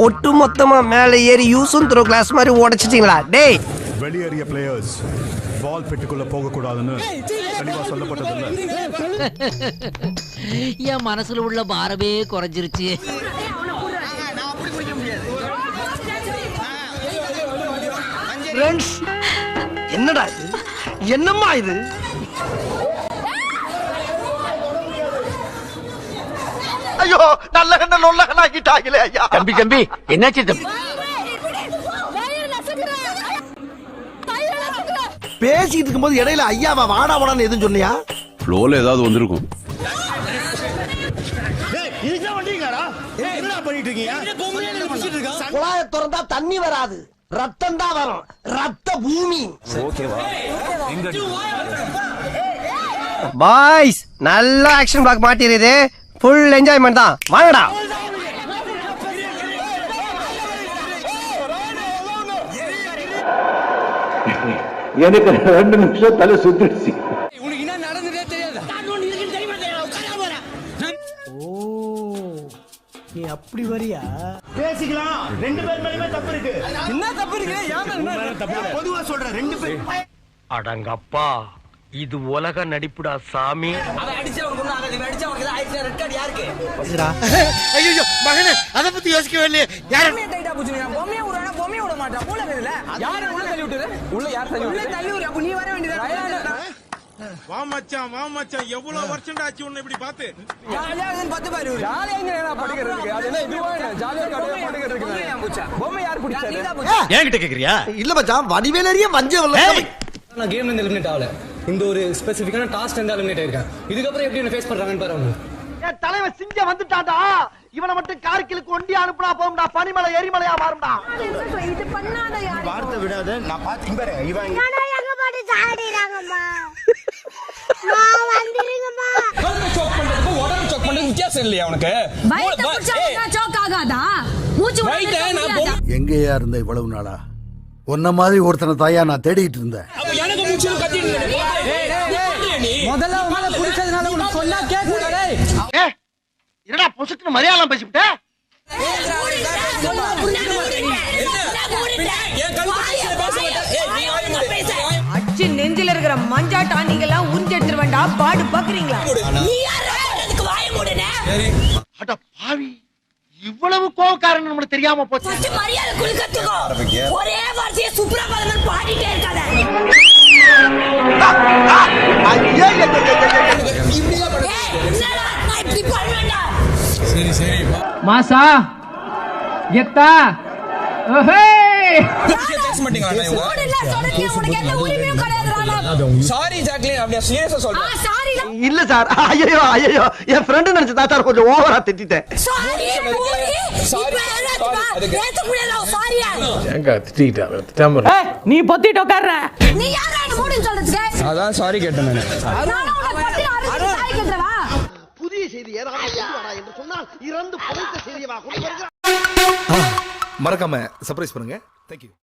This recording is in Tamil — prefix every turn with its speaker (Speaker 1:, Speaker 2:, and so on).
Speaker 1: ஒட்டு மொத்தமா மேல ஏறி யூசும் த்ரோ கிளாஸ் மாதிரி உடைச்சிட்டீங்களா? டேய்,
Speaker 2: வெளியேறிய பிளேயர்ஸ் பால் பெட்டுக்குள்ள போக கூடாதுன்னு கண்டிப்பா சொல்லப்பட்டதில்லை.
Speaker 3: என் மனசுல உள்ள பாரமே குறைஞ்சிருச்சு.
Speaker 1: என்னடா இது? என்னம்மா இது? ஐயோ, நல்ல கண்ண நொல்ல கண்ணாக்கிட்டாங்களே ஐயா.
Speaker 4: தம்பி என்னாச்சு தம்பி?
Speaker 1: பேசிட்டு இருக்கும்போது இடையில ஐயாவா வாடா வாடான்னு எதுவும் சொன்னியா?
Speaker 5: ஃப்ளோல ஏதாவது வந்திருக்கும்.
Speaker 1: குழாய திறந்தா தண்ணி வராது, ரத்தம் தான் வரும். ரத்த பூமி. பாய்ஸ், நல்ல ஆக்ஷன் பிளாக் மாட்டிருது. ஃபுல் என்ஜாய்மெண்ட் தான். வாங்கடா.
Speaker 4: எனக்கு 2 நிமிஷம் தலை சுத்திடுச்சு.
Speaker 6: உனக்கு என்ன நடந்துட்டே தெரியாது.
Speaker 1: நீ அப்படி வரியா?
Speaker 2: பேசிக்கலாம். 2 பேர் மேலயே தப்பு இருக்கு.
Speaker 6: என்ன தப்பு இருக்கு?
Speaker 2: நான் பொதுவா சொல்றேன் 2 பேர்.
Speaker 4: அடங்கப்பா, இது உலக நடிப்புடா சாமி.
Speaker 6: அவ அடிச்சா உனக்கு ஒண்ணு ஆகாது. இவ அடிச்சா உனக்கு ஆயிடுச்சு. ரெட் கார்டு யாருக்கு?
Speaker 4: ஐயோ மகனே, அத பத்தி யோசிக்கவே இல்லையே.
Speaker 6: யாரு டைட்டா புடிச்சு நான் பொம்மைய உடறேனா பொம்மைய விட மாட்டேன். மூளை வேறல. யார உள்ள தள்ளி விட்டுரு? உள்ள யார் தள்ளி விட்டுரு? உள்ள தள்ளி விடு. அப்ப நீ வர வேண்டியதா?
Speaker 7: வா மச்சான் எவ்வளவு வருஷம் ஆச்சு உன்னை இப்படி பாத்து.
Speaker 6: ஜாலியா வந்து 10 பாரு. ஜாலியா எங்க படிக்கிறதுக்கு? அது என்ன இதுவா என்ன? ஜாலியா கடையா படிக்கிறதுக்கு. பொம்மை யார் புடிச்சா? பொம்மை யார் புடிச்சாரு?
Speaker 4: என்கிட்ட கேக்குறியா?
Speaker 1: இல்ல மச்சான், வடிவேலறிய வஞ்சவல்ல.
Speaker 6: நான் கேம்ல இருந்து எலிமினேட் ஆகல. இந்த ஒரு ஸ்பெசிஃபிக்கான டாஸ்க் வந்து எலிமினேட் ஆயிருக்கேன். இதுக்கு அப்புறம் எப்படி என்ன ஃபேஸ் பண்றாங்கன்னு பாருங்க.
Speaker 1: என் தலைவன் சிங்க வந்துட்டாடா. இவனை மட்டும் கார்கிலுக்கு ஒண்டி அனுப்புனா போகும்டா. பனிமலை எரிமலையா மாறும்டா.
Speaker 8: இது பண்ணாத யாரு?
Speaker 2: வார்த்தை விடாத. நான் பாத்து இங்க பாரு. இவன்
Speaker 8: எங்க பாட்டு சாடிறாங்கம்மா. நான் வந்திருங்கம்மா.
Speaker 6: கண்ணு சோக் பண்றதுக்கு உடம்பு சோக் பண்றதுக்கு வித்தியாசம் இல்லையா உனக்கு?
Speaker 8: வயித்த புடிச்சா சோக் ஆகாதா? மூச்சு
Speaker 6: வயித்த நான்
Speaker 9: எங்கேயா இருந்த இவ்வளவு நாளா? உன்ன மாதிரி ஒருத்தனை தாயா நான் தேடிட்டு இருந்தேன்.
Speaker 6: அப்ப எனக்கு மூச்சு கத்திட்டு நீ முதல்ல உங்களை புடிச்சதுனால உனக்கு சொன்னா கேக்குடா. டேய்
Speaker 1: என்னடா பொசுக்கு மரியாதை பேசிவிட்ட?
Speaker 8: அச்சு நெஞ்சில இருக்கிற மஞ்சாட்டா நீங்க எல்லாம் உறிஞ்சு எடுத்துட்டு வேண்டா. பாடு பாக்குறீங்களா? நீ யாரா அதுக்கு வாய மூடுனே?
Speaker 1: அட பாவி, இவ்வளவு கோவக்காரன் நமக்கு தெரியாம போச்சு.
Speaker 8: ஃபர்ஸ்ட் மரியாதை குளிக்கத்துக்கோ. ஒரே வார்த்தையை சுப்ரபாதமன் பாடிட்டே இருக்காத.
Speaker 6: சரி
Speaker 3: மாசா கெத்தா ஓஹே
Speaker 6: பேச மாட்டீங்களா?
Speaker 8: ஓடல சொல்றீங்க. உனக்கு எந்த உரிமையும் கிடையாதுடா.
Speaker 6: சாரி ஜாக்லின், அப்படியே சீரியஸா சொல்றேன்.
Speaker 8: சாரி
Speaker 1: இல்ல சார். ஐயோ, என் ஃப்ரெண்ட் நினைச்சு தான் சார் கொஞ்சம் ஓவரா திட்டிட்டேன்.
Speaker 8: சாரி
Speaker 3: நீ பொத்திட்டு உட்கார்ற.
Speaker 8: நீ யாரா என்ன மூடுன்னு சொல்றதுக்கு?
Speaker 6: அதான் சாரி கேட்டேன் நானு.
Speaker 8: நான் உனக்கு பத்தி அறுத்து சாரி கேட்டவா?
Speaker 1: புதிய செய்தி ஏதாவது என்று சொன்னால் இறந்து புதைத்த செய்தியவா கொண்டு வருகிறார்.
Speaker 9: மறக்காம சர்ப்ரைஸ் பண்ணுங்க. Thank you.